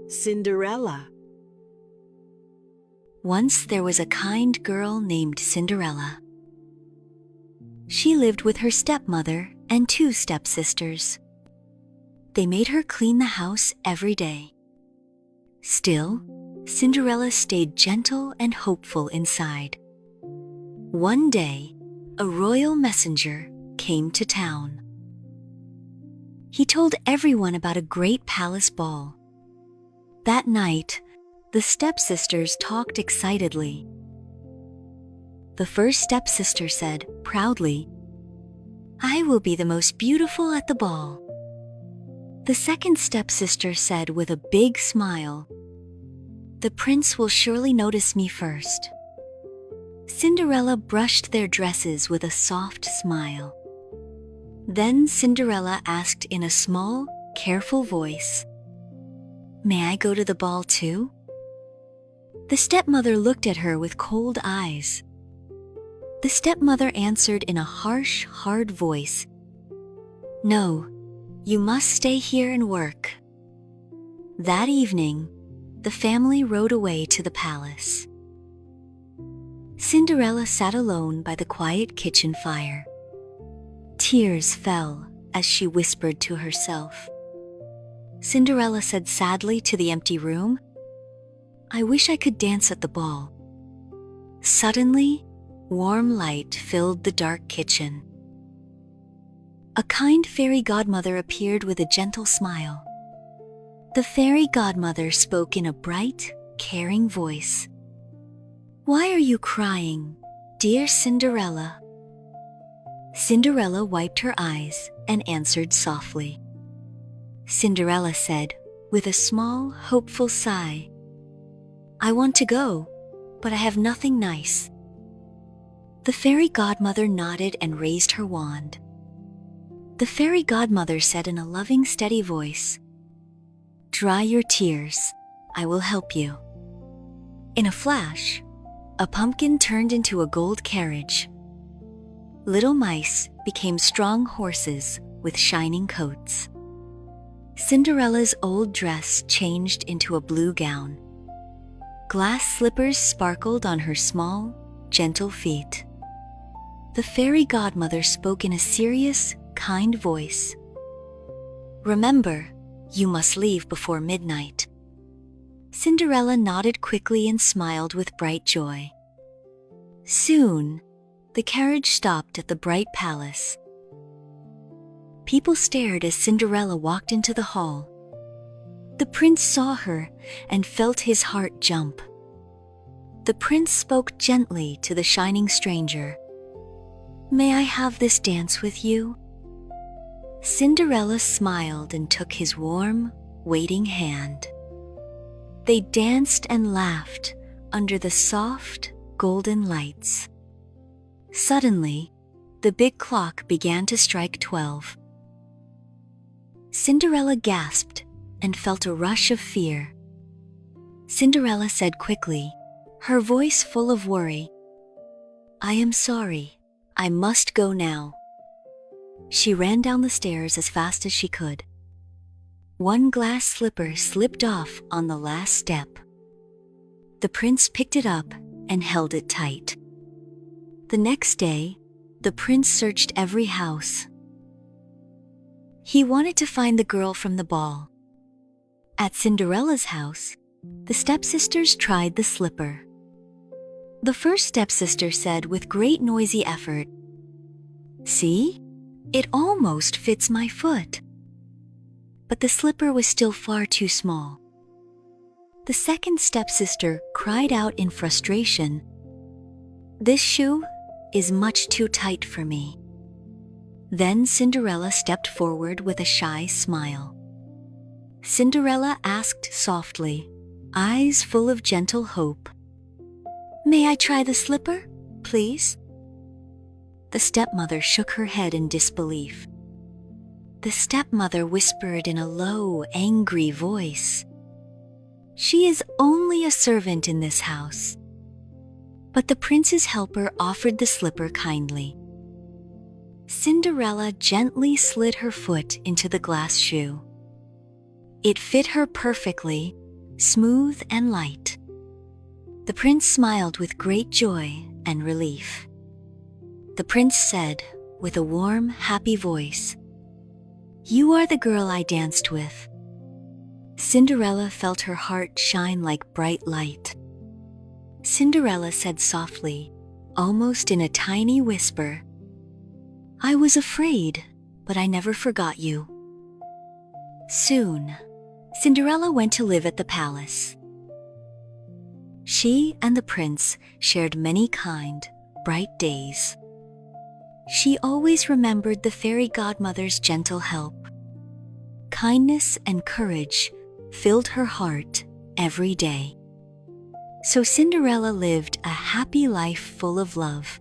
Cinderella. Once there was a kind girl named Cinderella. She lived with her stepmother and two stepsisters. They made her clean the house every day. Still, Cinderella stayed gentle and hopeful inside. One day, a royal messenger came to town. He told everyone about a great palace ball. That night, the stepsisters talked excitedly. The first stepsister said proudly, "I will be the most beautiful at the ball." The second stepsister said with a big smile, "The prince will surely notice me first." Cinderella brushed their dresses with a soft smile. Then Cinderella asked in a small, careful voice, "May I go to the ball too?" The stepmother looked at her with cold eyes. The stepmother answered in a harsh, hard voice, "No, you must stay here and work." That evening, the family rode away to the palace. Cinderella sat alone by the quiet kitchen fire. Tears fell as she whispered to herself. Cinderella said sadly to the empty room, "I wish I could dance at the ball." Suddenly, warm light filled the dark kitchen. A kind fairy godmother appeared with a gentle smile. The fairy godmother spoke in a bright, caring voice. "Why are you crying, dear Cinderella?" Cinderella wiped her eyes and answered softly. Cinderella said, with a small, hopeful sigh, "I want to go, but I have nothing nice." The fairy godmother nodded and raised her wand. The fairy godmother said in a loving, steady voice, "Dry your tears, I will help you." In a flash, a pumpkin turned into a gold carriage. Little mice became strong horses with shining coats. Cinderella's old dress changed into a blue gown. Glass slippers sparkled on her small, gentle feet. The fairy godmother spoke in a serious, kind voice. "Remember, you must leave before midnight." Cinderella nodded quickly and smiled with bright joy. Soon, the carriage stopped at the bright palace. People stared as Cinderella walked into the hall. The prince saw her and felt his heart jump. The prince spoke gently to the shining stranger. "May I have this dance with you?" Cinderella smiled and took his warm, waiting hand. They danced and laughed under the soft, golden lights. Suddenly, the big clock began to strike 12. Cinderella gasped and felt a rush of fear. Cinderella said quickly, her voice full of worry, "I am sorry, I must go now." She ran down the stairs as fast as she could. One glass slipper slipped off on the last step. The prince picked it up and held it tight. The next day, the prince searched every house. He wanted to find the girl from the ball. At Cinderella's house, the stepsisters tried the slipper. The first stepsister said with great noisy effort, "See? It almost fits my foot." But the slipper was still far too small. The second stepsister cried out in frustration, "This shoe is much too tight for me." Then Cinderella stepped forward with a shy smile. Cinderella asked softly, eyes full of gentle hope, "May I try the slipper, please?" The stepmother shook her head in disbelief. The stepmother whispered in a low, angry voice, "She is only a servant in this house." But the prince's helper offered the slipper kindly. Cinderella gently slid her foot into the glass shoe. It fit her perfectly, smooth and light. The prince smiled with great joy and relief. The prince said, with a warm, happy voice, "You are the girl I danced with." Cinderella felt her heart shine like bright light. Cinderella said softly, almost in a tiny whisper, "I was afraid, but I never forgot you." Soon, Cinderella went to live at the palace. She and the prince shared many kind, bright days. She always remembered the fairy godmother's gentle help. Kindness and courage filled her heart every day. So Cinderella lived a happy life full of love,